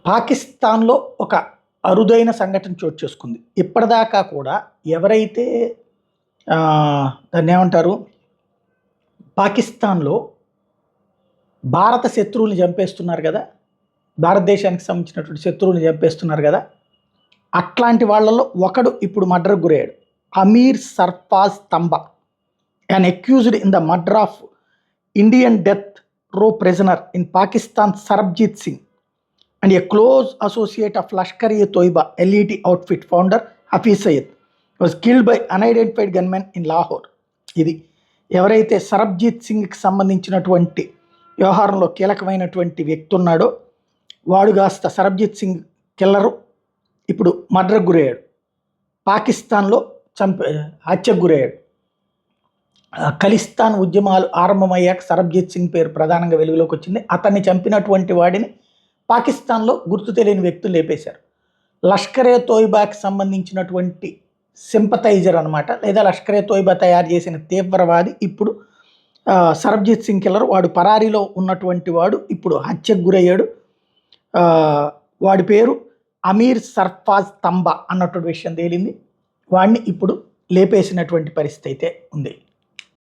పాకిస్తాన్‌లో ఒక అరుదైన సంఘటన చోటు చేసుకుంది. ఇప్పటిదాకా కూడా ఎవరైతే దాన్నేమంటారు? పాకిస్తాన్‌లో భారత శత్రువుల్ని చంపేస్తున్నారు గదా! భారతదేశానికి సంబంధించినటువంటి శత్రువుల్ని చంపేస్తున్నారు గదా! అట్లాంటి వాళ్ళలో ఒకడు ఇప్పుడు మర్డర్‌కి గురయ్యాడు. Amir Sarfaraz Tamba, an accused in the murder of Indian death row prisoner in Pakistan Sarabjit Singh and a close associate of Lashkar-e-Toiba LET outfit founder Hafiz Saeed was killed by unidentified gunmen in Lahore. ఇది ఎవరైతే సరబ్జీత్ సింగ్కి సంబంధించినటువంటి వ్యవహారంలో కీలకమైనటువంటి వ్యక్తి ఉన్నాడో వాడు కాస్త సరబ్జీత్ సింగ్ కిల్లరు ఇప్పుడు మర్డర్కి గురయ్యాడు. పాకిస్తాన్లో హత్యకు గురయ్యాడు. ఖలిస్తాన్ ఉద్యమాలు ఆరంభమయ్యాక సరబ్జీత్ సింగ్ పేరు ప్రధానంగా వెలుగులోకి వచ్చింది. అతన్ని చంపినటువంటి వాడిని పాకిస్తాన్లో గుర్తు తెలియని వ్యక్తులు లేపేశారు. లష్కర్-ఏ-తోయిబాకి సంబంధించినటువంటి సింపథైజర్ అనమాట, లేదా లష్కర్-ఏ-తోయిబా తయారు చేసిన తీవ్రవాది ఇప్పుడు సరబ్జీత్ సింగ్ కిల్లర్. వాడు పరారీలో ఉన్నటువంటి వాడు ఇప్పుడు హత్యకు గురయ్యాడు. వాడి పేరు అమీర్ సర్ఫాజ్ తంబా అన్నటువంటి విషయం తేలింది. వాడిని ఇప్పుడు లేపేసినటువంటి పరిస్థితి అయితే ఉంది.